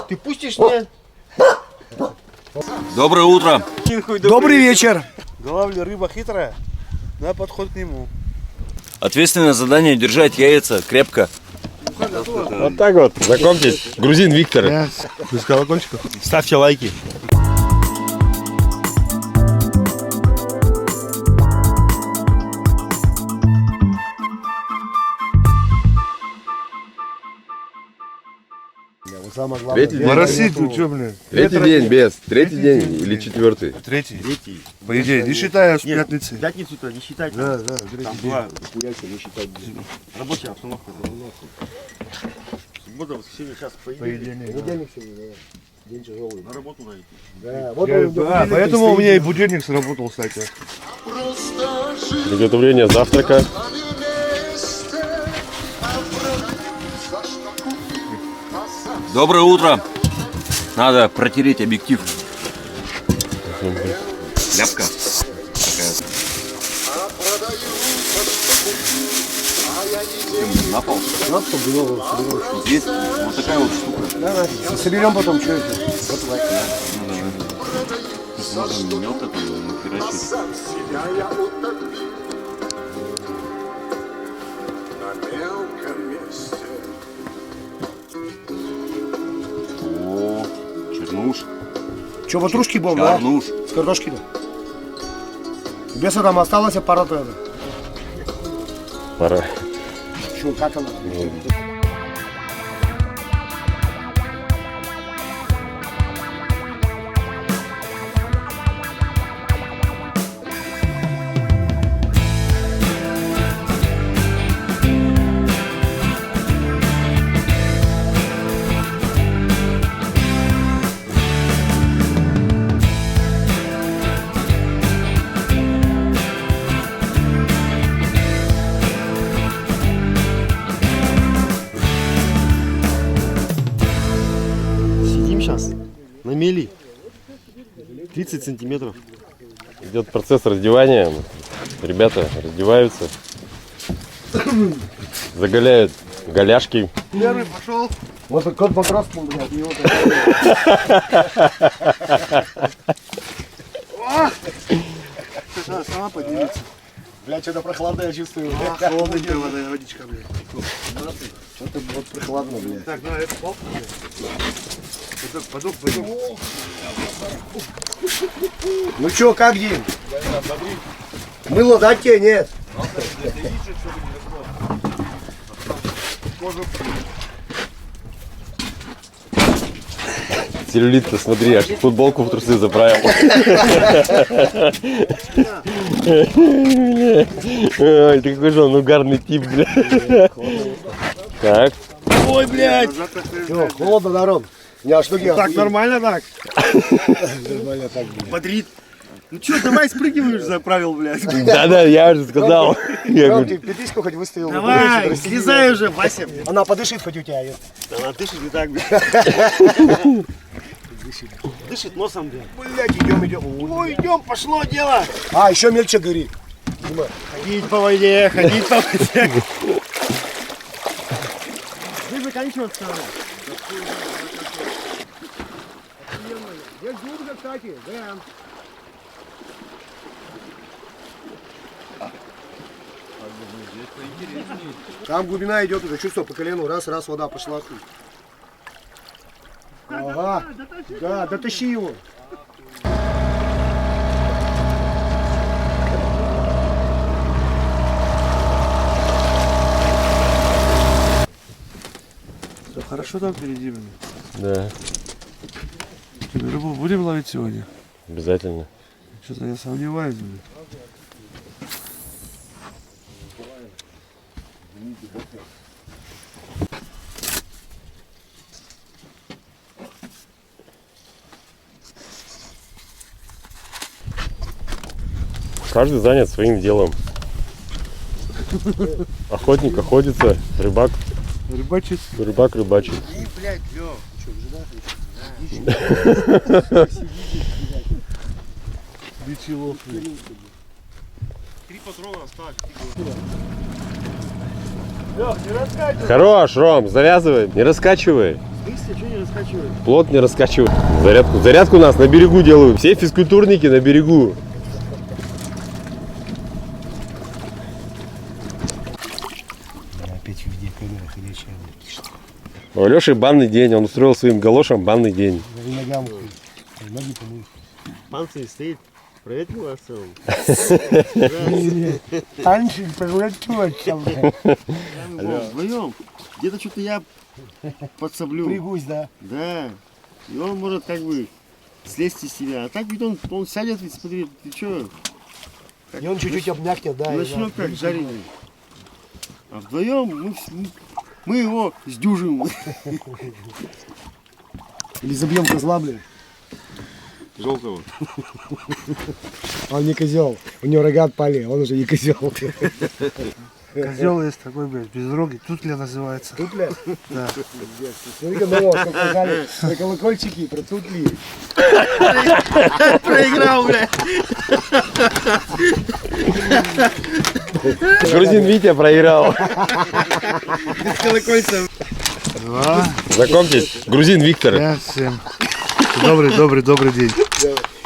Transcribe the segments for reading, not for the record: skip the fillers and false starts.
Ты пустишь меня? Доброе утро. Добрый вечер. Главная рыба хитрая. На подход к нему. Ответственное задание держать яйца крепко. Вот так вот, знакомьтесь, грузин Виктор. Без колокольчиков. Ставьте лайки. Моросит тут, что, блин? Третий день без, третий день или четвертый? Третий. По идее, не считая с пятницы. Пятницу-то не считать. Да, Там была хуяйся, не считать. Рабочая обстановка. Суббота, воскресенье, сейчас по идее. Понедельник сегодня, да. День тяжелый. На работу найти. Да, вот он, поэтому у меня и будильник сработал, кстати. Приготовление завтрака. Доброе утро. Надо протереть объектив. Ляпка. На пол. Здесь вот такая вот штука. Давай, соберем потом, что это. Вот лайк. Можно мелко там нахерачить. О, чернуш. Че, ватрушки будем, да? Чернуш. С картошки, да? Веса там осталось, аппарат это. Пора. Что, как она? Сидим сейчас на мели. 30 сантиметров. Идет процесс раздевания. Ребята раздеваются. Заголяют голяшки. Первый пошел. Вот кот Покровский, блядь, его Сама поднимется. Блядь, что-то прохладно я чувствую. Холодная водичка, блядь. Что-то вот прохладно, блядь. Так, ну это палка, блядь. Подок пойдем. Ну чё, как, Дим? Мыло дать тебе, нет? Целлюлит-то, смотри, аж футболку в трусы заправил. Ой, ты какой же он угарный тип, бля. Так. Ой, блядь. Чё, холодно, народ? Не, а что Так, нормально так? Нормально так, блядь. Бодрит. Ну что, давай спрыгиваешь, заправил, блядь. Да-да, я уже сказал. Я Ром, говорю, ты пятичку хоть выставил? Давай, слезай уже, Вася. Она подышит хоть у тебя, ёпт. Она дышит не так, блядь. Дышит носом, блядь. Блядь, идем. Ну, идем, пошло дело. А, еще мельче горит. Ходить по воде, ходить по воде. Ты заканчиваться надо. Здесь глубже, кстати, да. Там глубина идет уже, чувство по колену, раз, вода пошла. Ага, да, дотащи его. Все хорошо там впереди, блин. да, Рыбу будем ловить сегодня? обязательно. Что-то я сомневаюсь, блин. Каждый занят своим делом. Охотник охотится, рыбак Рыбачит. рыбачит. Блядь, Лё, что, жена? Бичи ловкие. 3 патрона оставь. Хорош, Ром, завязывай, не раскачивай. Быстро, что не раскачивает? Плот не раскачивает. Зарядку у нас на берегу делают. Все физкультурники на берегу. Опять везде камера ходячая. У Леши банный день. Он устроил своим галошам банный день. Ногам ноги помыть. Панцирь стоит. Привет, Марсел. Танчик, проглотил. Вдвоем. Где-то что-то я подсоблю. Пригусь, да. Да. И он может как бы слезть из себя. А так ведь он сядет, ведь смотри, ты что? И он чуть-чуть обмякнет, да. Начнет как жареный. А вдвоем мы его сдюжим. Или забьем козла, блин. Желтого. Он не козел. У него рога отпали, он уже не козел. Козел есть такой, блядь, безрогий, тутля называется. Тутля? Да. Смотри-ка, ну, как сказали, про колокольчики, про тутли. Проиграл, блядь. Грузин Витя проиграл. Без колокольцев. 2, Знакомьтесь, грузин Виктор. 5, 7. Добрый день.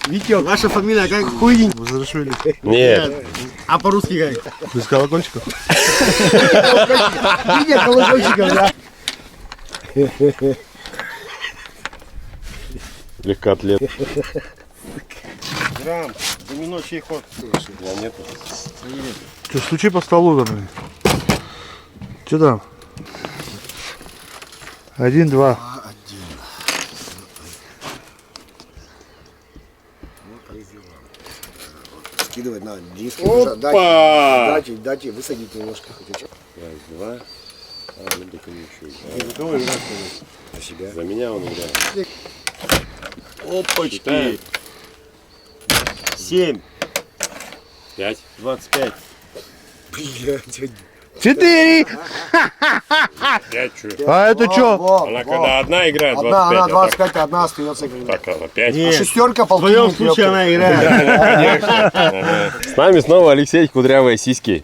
Витек, Ваша фамилия как? Хуйдень. Возвращали. Нет. А по-русски как? Без колокольчиков? Витя колокольчиков, да. Легкоатлет. Грамм. Домино, чей ход? Я нету. Что, стучи по столу там. Что там? 1, 2. Скидывать на диск. Опа! Дайте высадить немножко. Раз, два. А, ну так ничего. За кого играть? За себя. За меня он играет. Опачки. 7. 5. 25. 4! 5 что? А это что? Она когда одна играет, 25. Одна, а 25, одна остается. так, так, 5. Нет. Шестерка, В твоем случае она играет. С нами снова Алексей Кудрявые сиськи.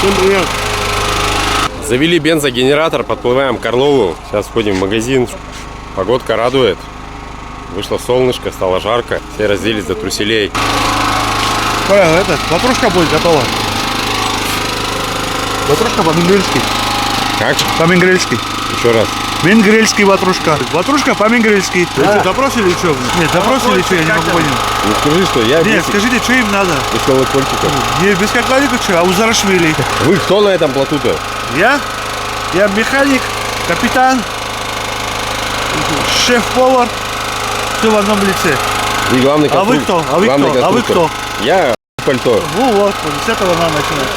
Всем привет. Завели бензогенератор, подплываем к Орлову. Сейчас входим в магазин. Погодка радует. Вышло солнышко, стало жарко. Все разделись до труселей. Коля, ватрушка будет готова. Ватрушка по-менгрельски. Как? По-менгрельски. Еще раз. Менгрельский ватрушка. Ватрушка по-менгрельски. Это допрос или что? Нет, допрос или что, я не могу понять. Ну скажи, что я Нет, скажите, что им надо? без колокольчиков. Не без колокольчика, что, а у Зарашвили. Вы кто на этом плоту-то? Я механик, капитан, шеф-повар. Все в одном лице. И главный А вы конструктор. кто? А вы Главный кто? А вы конструктор. кто? Я пальто. Ну вот, с этого надо начинать.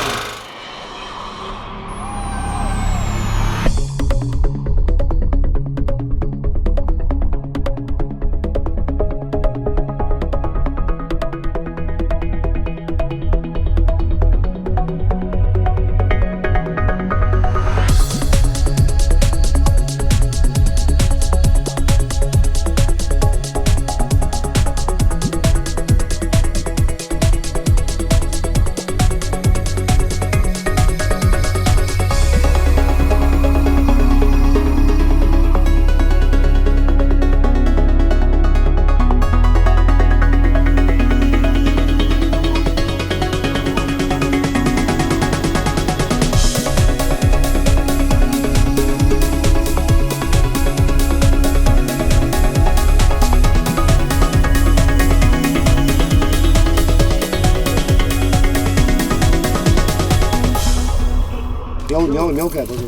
Мелкая тоже.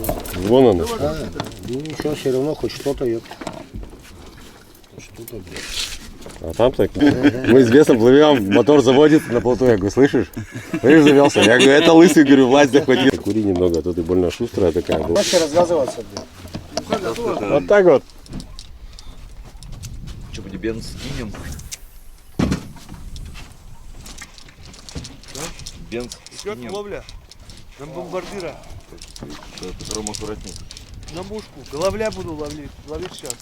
Вон она. Ну ничего, все равно хоть что-то есть. Что-то, блядь. А там так. Мы известно плывем, мотор заводится на плоту. Я говорю, слышишь? Слышишь, завелся. Я говорю, это лысый, говорю, власть захватил. Кури немного, а то ты больно шустрая такая была. Вообще развязываться, блядь. Вот так вот. Что, будем бенз скинем? Бенз Идет скинем. ловля на бомбардира. Рома, аккуратней. На мушку. Головля буду ловить сейчас.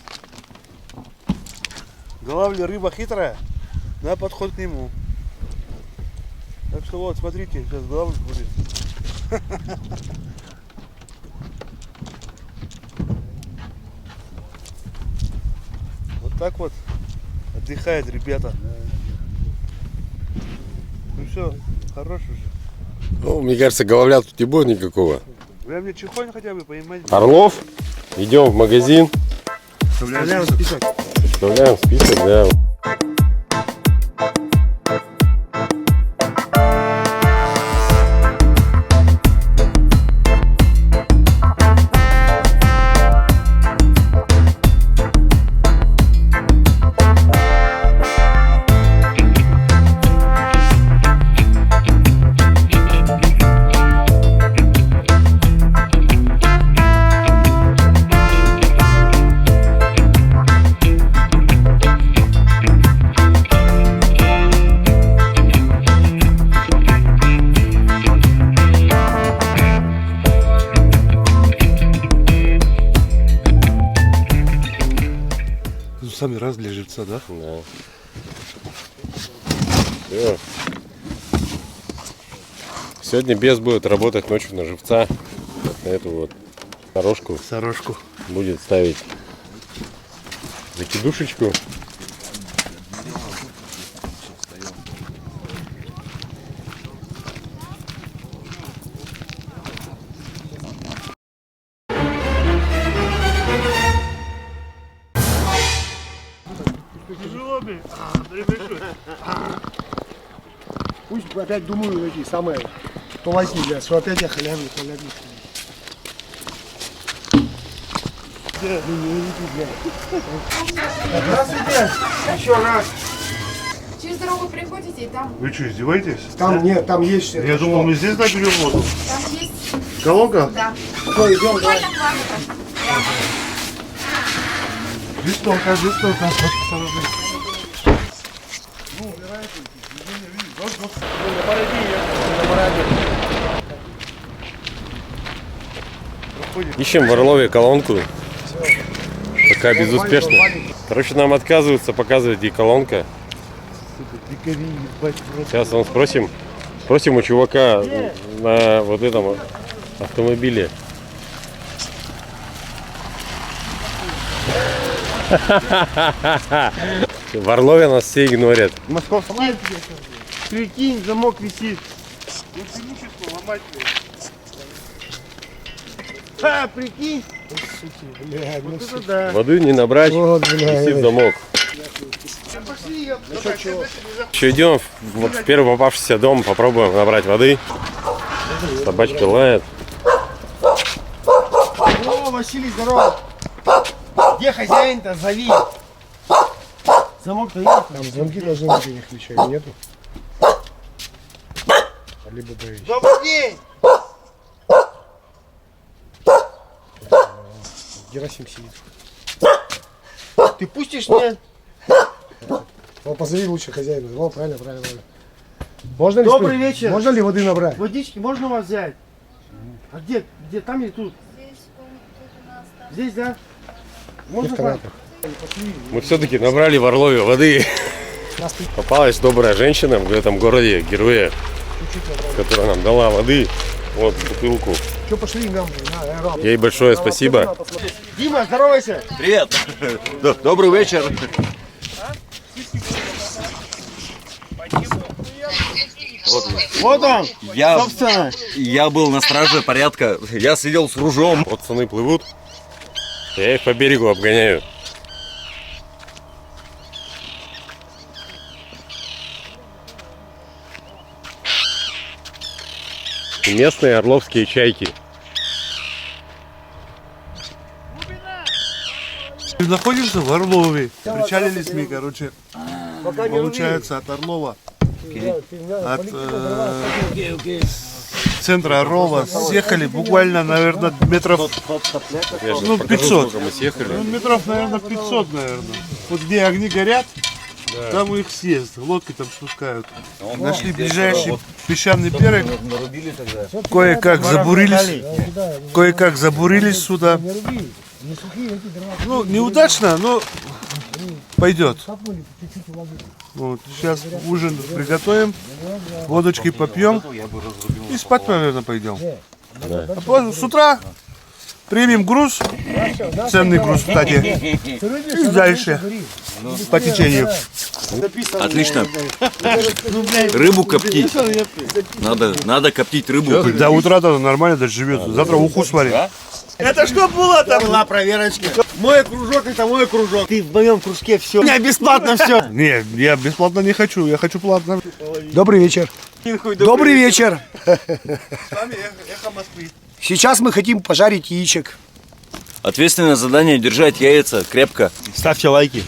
Головля рыба хитрая. На подход к нему. Так что вот, смотрите, сейчас головля будет. Вот так вот отдыхает ребята. Ну все, хорош уже. Ну, мне кажется, головля тут не будет никакого. Вы мне чехонь хотя бы поймать. Орлов, идем в магазин, Вставляем список. вставляем список, да. Самый раз для живца, да? Да. Все. Сегодня бес будет работать ночью на живца. Вот на эту вот сорожку Сорожку. будет ставить закидушечку. Тяжело, блин. Пусть опять думаю эти самые, кто возьми, блядь, что опять я халявлю. Здравствуйте, еще раз. Через дорогу приходите и там, Вы что, издеваетесь? Там нет, там есть. Я думал, мы здесь наберем воду. там есть, Колонка? да. Что, идем, давай. Буквально квартал. Жестоко. Ищем в Орлове колонку. Пока безуспешно. Короче, нам отказываются показывать, где колонка. Сейчас он спросим у чувака на вот этом автомобиле. В Орлове нас все игнорят. Московский. Прикинь, замок висит. Преимущество ломать. А, прикинь. Блядь, ну Это да. Воды не набрать, вот, висит блядь. замок. Еще идем вот в первый попавшийся дом, попробуем набрать воды. Собачка лает. О, Василий, здорово. Где хозяин-то? Зови. Замок-то есть? Там звонки должны быть у них ключей, нету? Либо боюсь. Добрый день. Герасим сидит. Ты пустишь меня? Ну, позови лучше хозяина. О, правильно, правильно, правильно. Можно ли Добрый вечер. Можно ли воды набрать? Водички можно у вас взять? А где? Где? Там или тут? Здесь, да? Можно брать? Эскалатор. Мы все-таки набрали в Орлове воды. Попалась добрая женщина в этом городе Геруе, которая нам дала воды. Вот бутылку. Что, пошли нам на аэропорт? Ей большое спасибо. Дима, здоровайся. Привет. Добрый вечер. Вот он. Я был на страже порядка. Я сидел с ружом. Пацаны плывут. Я их по берегу обгоняю. И местные орловские чайки. Находимся в Орлове. Причалились мы, короче, получается, от Орлова. От центра Орлова съехали буквально, наверное, метров Я же Ну, покажу, 500. сколько мы съехали. ну, метров, наверное, 500, наверное. Вот где огни горят, там их съезд. Лодки там спускают. Нашли ближайший песчаный берег. Кое-как забурились сюда. Ну, неудачно, но пойдет. Вот, сейчас ужин приготовим, водочки попьем и спать, наверное, пойдем. А с утра примем груз, ценный груз, кстати, и дальше по течению. Отлично. Рыбу коптить. Надо коптить рыбу. До утра-то нормально доживет. Завтра уху сварим. Это что было-то? Была проверочка. Мой кружок, это мой кружок. Ты в моем кружке все. У меня бесплатно все. Не, я бесплатно не хочу, я хочу платно. Добрый вечер. Добрый вечер. Эхо Москвы. Сейчас мы хотим пожарить яичек. Ответственное задание держать яйца крепко. Ставьте лайки.